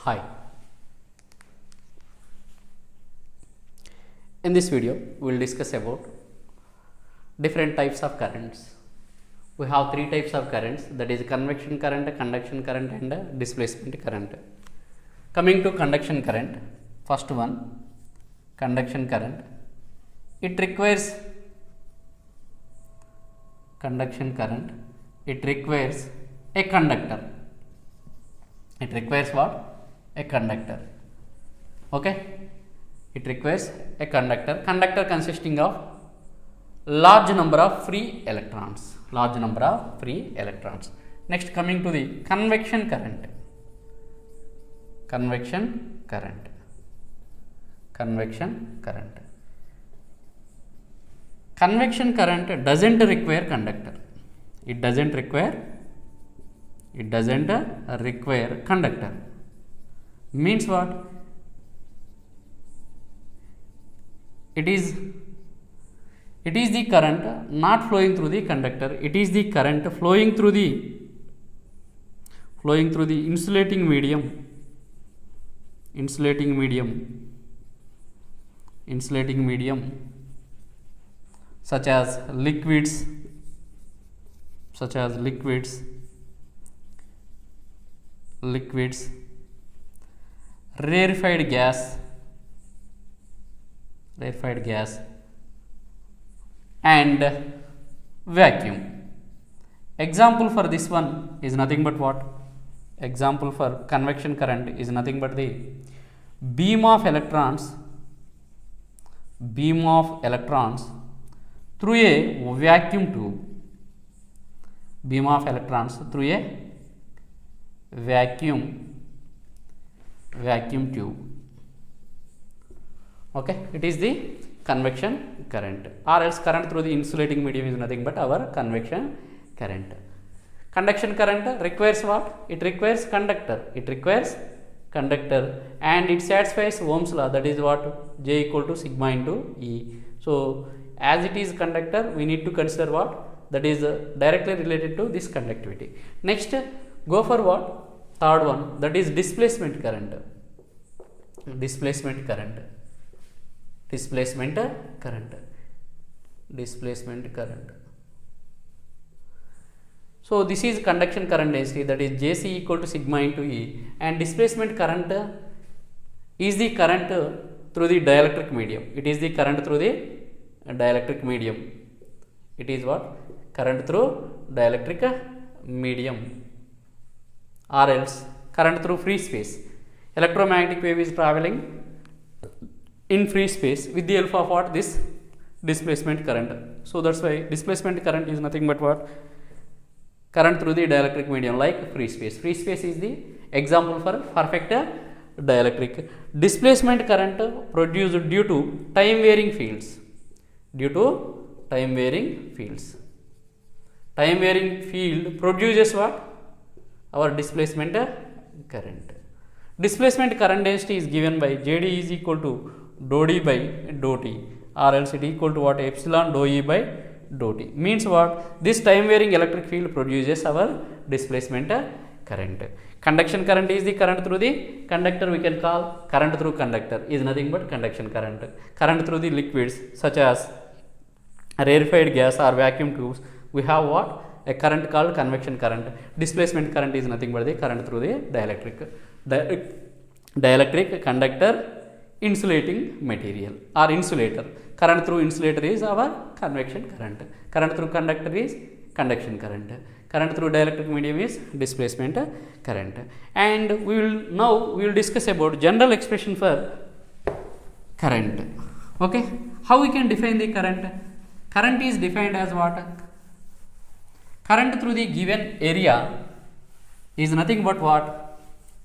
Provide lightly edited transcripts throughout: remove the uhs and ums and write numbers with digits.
Hi. In this video, we will discuss about different types of currents. We have three types of currents, that is convection current, conduction current and displacement current. Coming to conduction current, first one, conduction current. It requires conduction current. It requires a conductor. It requires what? A conductor. Okay. It requires a conductor. Conductor consisting of large number of free electrons. Large number of free electrons. Next, coming to the convection current. Convection current. Convection current. Convection current doesn't require conductor. It doesn't require conductor. Means what? It is the current not flowing through the conductor. It is the current flowing through the insulating medium. Insulating medium such as liquids, rarefied gas and vacuum. Example for this one is nothing but what? Example for convection current is nothing but the beam of electrons through a vacuum tube. Beam of electrons through a vacuum tube. Okay, it is the convection current, or else current through the insulating medium is nothing but our convection current. Conduction current requires what? It requires conductor. And it satisfies Ohm's law, that is what? J equal to sigma into E. So as it is conductor, we need to consider what? That is directly related to this conductivity. Next, go for what? Third one, that is displacement current. Displacement current. So this is conduction current density, that is Jc equal to sigma into E, and displacement current is the current through the dielectric medium. It is the current through the dielectric medium. It is what? Current through dielectric medium, or else current through free space. Electromagnetic wave is traveling in free space with the help of what? This displacement current. So that's why displacement current is nothing but what? Current through the dielectric medium, like free space. Free space is the example for perfect dielectric. Displacement current produced due to time varying fields. Time varying field produces what? Our displacement current. Displacement current density is given by JD is equal to dou D by dou T, or else it equal to what? Epsilon dou E by dou T. Means what? This time varying electric field produces our displacement current. Conduction current is the current through the conductor. We can call current through conductor is nothing but conduction current. Current through the liquids such as rarefied gas or vacuum tubes, we have what? A current called convection current. Displacement current is nothing but the current through the dielectric conductor insulating material or insulator. Current through insulator is our convection current. Current through conductor is conduction current. Current through dielectric medium is displacement current. And we will discuss about general expression for current. Okay, how we can define the current? Current is defined as what? Current through the given area is nothing but what?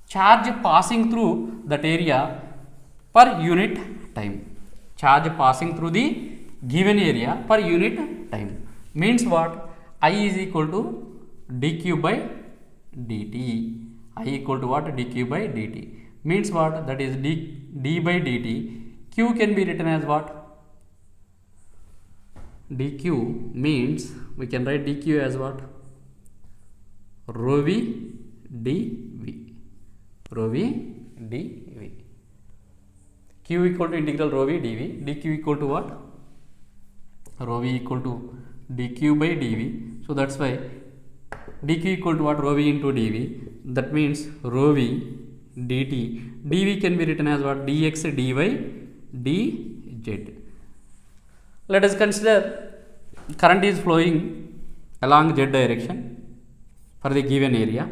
Charge passing through that area per unit time. Charge passing through the given area per unit time. Means what? I is equal to dq by dt. I equal to what? dq by dt. Means what? That is d by dt. Q can be written as what? dq means we can write dq as what? Rho v dv. Rho v dV. Q equal to integral rho v dV. dq equal to what? Rho v equal to dq by dV. So that's why dq equal to what? Rho v into dV. That means rho v dt. dV can be written as what? Dx dy dz. Let us consider current is flowing along z direction for the given area.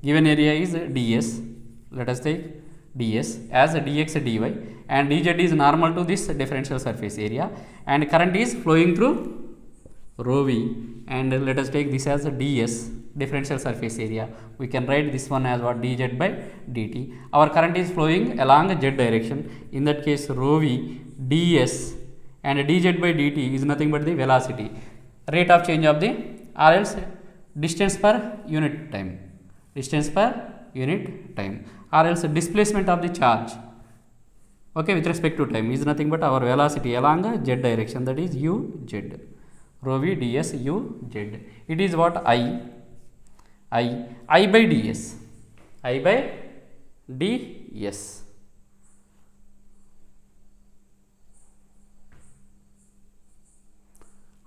Given area is ds. Let us take ds as dx dy, and dz is normal to this differential surface area, and current is flowing through rho v, and let us take this as ds differential surface area. We can write this one as what? Dz by dt. Our current is flowing along z direction. In that case, rho v ds and dz by dt is nothing but the velocity, rate of change of the, or else distance per unit time, or else displacement of the charge, okay, with respect to time, is nothing but our velocity along z direction, that is uz. Rho v ds uz. It is what? I by ds. I by ds.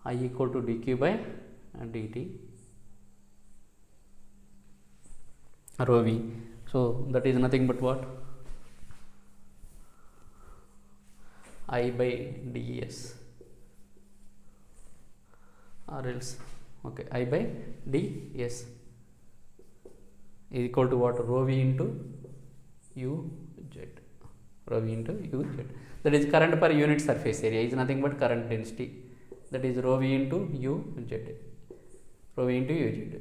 I equal to dq by dt rho v. So that is nothing but what? I by ds, or else, okay, I by ds is equal to what? Rho v into uz. That is current per unit surface area, is nothing but current density, that is rho v into uz.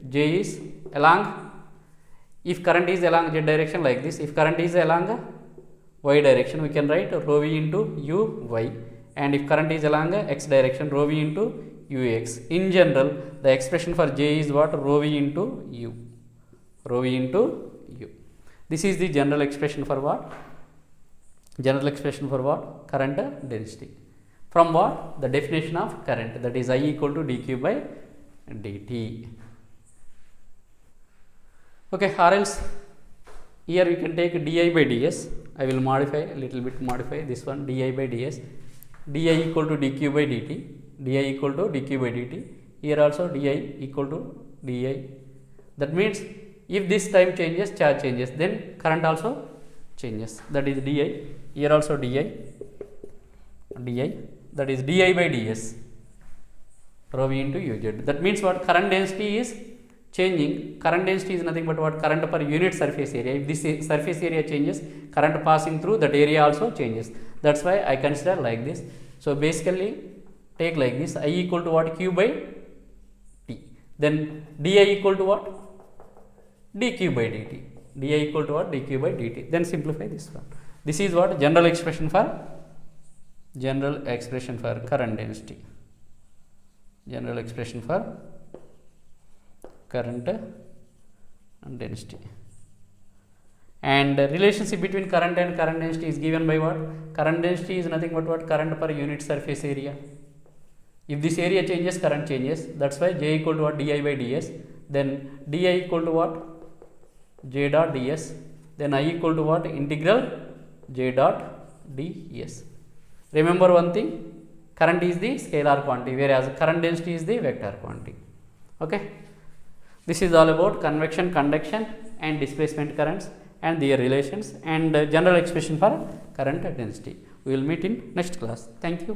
J is along, if current is along z direction like this, if current is along y direction, we can write rho v into uy, and if current is along x direction, rho v into ux. In general, the expression for J is what? Rho v into u. This is the general expression for what? Current density. From what? The definition of current, that is I equal to dq by dt. Okay, or else here we can take di by ds. I will modify a little bit, modify this one, di by ds. Di equal to dq by dt. Here also di equal to di. That means if this time changes, charge changes, then current also changes. That is di. Here also di. That is di by ds. Rho v into uz. That means what? Current density is changing. Current density is nothing but what? Current per unit surface area. If this surface area changes, current passing through that area also changes. That's why I consider like this. So basically take like this, I equal to what? Q by t. Then di equal to what? Dq by dt. Di equal to what? Dq by dt. Then simplify this one. This is what? General expression for current density. Current density. And relationship between current and current density is given by what? Current density is nothing but what? Current per unit surface area. If this area changes, current changes. That's why J equal to what? Di by ds. Then di equal to what? J dot ds. Then I equal to what? Integral J dot ds. Remember one thing, current is the scalar quantity, whereas current density is the vector quantity. Okay. This is all about convection, conduction and displacement currents and their relations and general expression for current density. We will meet in next class. Thank you.